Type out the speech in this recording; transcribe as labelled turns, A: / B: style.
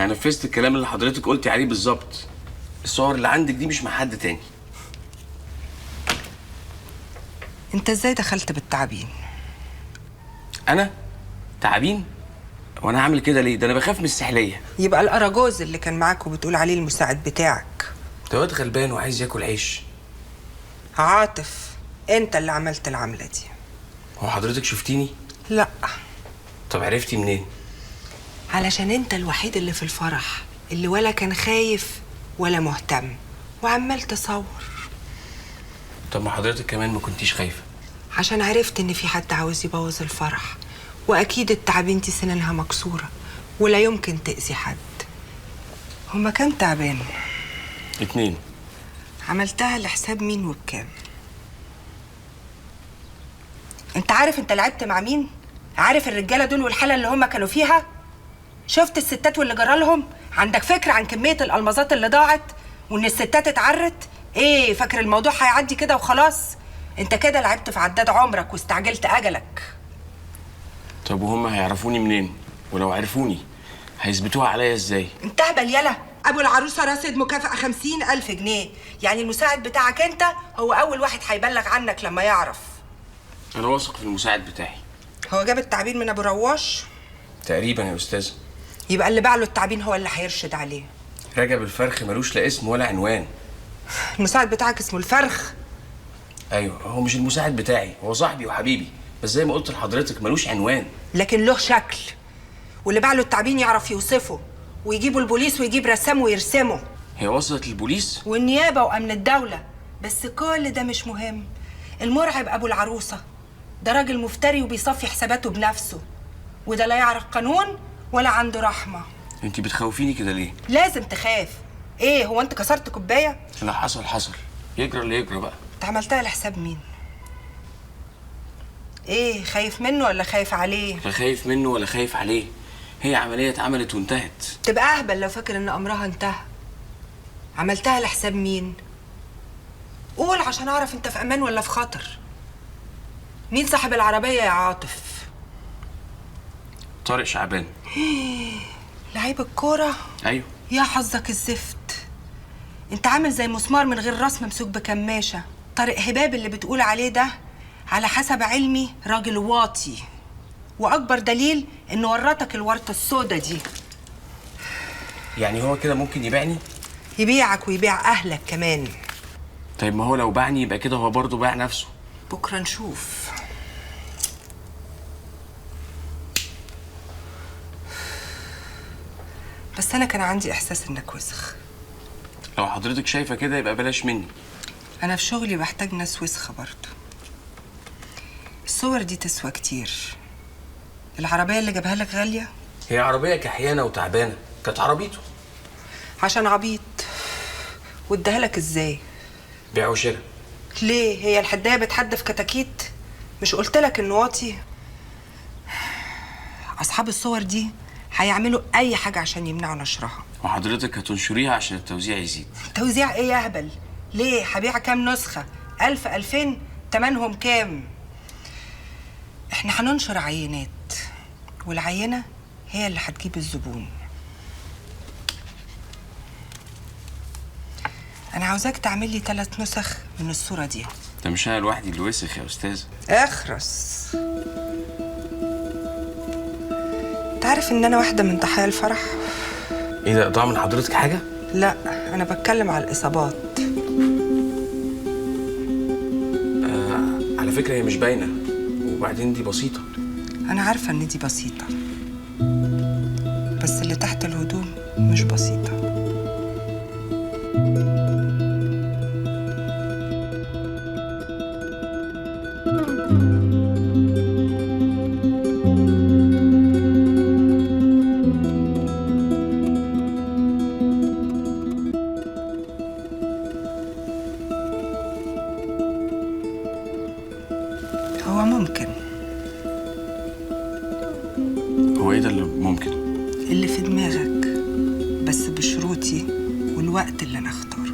A: انا نفذت الكلام اللي حضرتك قلتي عليه بالظبط. الصور اللي عندك دي مش مع حد تاني.
B: انت ازاي دخلت بالتعابين؟
A: انا تعابين؟ وانا هعمل كده ليه؟ ده انا بخاف من السحليه.
B: يبقى الاراجوز اللي كان معاك وبتقول عليه المساعد بتاعك.
A: ده واد غلبان وعايز ياكل عيش.
B: عاطف، انت اللي عملت العمله دي.
A: هو حضرتك شفتيني؟
B: لا.
A: طب عرفتي منين؟
B: علشان انت الوحيد اللي في الفرح اللي ولا كان خايف ولا مهتم وعمال تصور.
A: طب ما حضرتك كمان ما كنتيش خايفه.
B: عشان عرفت ان في حد عاوز يبوظ الفرح، واكيد التعابين دي سنانها مكسوره ولا يمكن تأذي حد. هما كام تعبان؟
A: 2.
B: عملتها لحساب مين وبكام؟ انت عارف انت لعبت مع مين؟ عارف الرجاله دول والحاله اللي هما كانوا فيها؟ شفت الستات واللي جرالهم؟ عندك فكره عن كميه الالمازات اللي ضاعت وان الستات اتعرت؟ ايه فاكر الموضوع هيعدي كده وخلاص؟ انت كده لعبت في عداد عمرك واستعجلت اجلك.
A: طب وهم هيعرفوني منين؟ ولو عرفوني هيثبتوها عليا ازاي؟
B: انت اهبل يلا. ابو العروسه راسد مكافأة 50,000 جنيه، يعني المساعد بتاعك انت هو اول واحد هيبلغ عنك لما يعرف.
A: انا واثق في المساعد بتاعي.
B: هو جاب التعبين من ابو رواش؟
A: تقريبا يا استاذه.
B: يبقى اللي باع له التعبين هو اللي هيرشد عليه.
A: رجب الفرخ ملوش لا اسم ولا عنوان.
B: المساعد بتاعك اسمه الفرخ؟
A: ايوه، هو مش المساعد بتاعي، هو صاحبي وحبيبي، بس زي ما قلت لحضرتك ملوش عنوان.
B: لكن له شكل، واللي باع له التعبين يعرف يوصفه ويجيبوا البوليس ويجيب رسام ويرسمه.
A: هي وصلت للبوليس
B: والنيابه وامن الدوله، بس كل ده مش مهم. المرعب ابو العروسه ده راجل مفتري وبيصفي حساباته بنفسه، وده لا يعرف قانون ولا عنده رحمه.
A: انت بتخوفيني كده ليه؟
B: لازم تخاف. ايه هو انت كسرت كوبايه؟
A: لا، حصل يجرى اللي يجرى بقى.
B: انت عملتها لحساب مين؟ ايه خايف منه ولا خايف عليه؟
A: لا خايف منه ولا خايف عليه، هي عمليه اتعملت وانتهت.
B: تبقى اهبل لو فاكر ان امرها انتهى. عملتها لحساب مين؟ قول عشان اعرف انت في امان ولا في خطر. مين صاحب العربيه يا عاطف؟
A: طارق شعبان.
B: لعيب الكوره؟
A: ايوه.
B: يا حظك الزفت، انت عامل زي مسمار من غير راس ممسوك بكماشه. طارق هباب اللي بتقول عليه ده على حسب علمي راجل واطي، واكبر دليل انه ورطك الورطه السودا دي.
A: يعني هو كده ممكن يبيعني؟
B: يبيعك ويبيع اهلك كمان.
A: طيب ما هو لو باعني يبقى كده هو برضه باع نفسه.
B: بكره نشوف. بس انا كان عندي احساس انك وسخ.
A: لو حضرتك شايفه كده يبقى بلاش مني.
B: انا في شغلي بحتاج ناس وسخه برضه. الصور دي تسوى كتير. العربيه اللي جابها لك غاليه؟
A: هي عربيه كحيانه وتعبانه، كانت عربيته.
B: عشان عبيط. واداها لك ازاي؟
A: بيع وشراء.
B: ليه هي الحدايه بتحدف كتاكيت؟ مش قلت لك انه واطي؟ اصحاب الصور دي هيعملوا اي حاجه عشان يمنعوا نشرها.
A: وحضرتك هتنشريها عشان التوزيع يزيد.
B: توزيع ايه يا هبل؟ ليه هبيع كام نسخه؟ 1000 2000 تمنهم كام؟ احنا هننشر عينات، والعينه هي اللي هتجيب الزبون. انا عاوزاك تعمل لي 3 نسخ من الصوره دي.
A: ده مش انا لوحدي اللي وسخ يا استاذ.
B: اخرس. تعرف ان انا واحده من ضحايا الفرح؟
A: ايه ده، ضاع من حضرتك حاجه؟
B: لا، انا بتكلم على الاصابات.
A: على فكره هي مش باينه، وبعدين دي بسيطه.
B: انا عارفه ان دي بسيطه، بس اللي تحت الهدوم مش بسيطه. هو ممكن.
A: هو ايه ده اللي ممكن؟
B: اللي في دماغك، بس بشروطي والوقت اللي انا اختاره.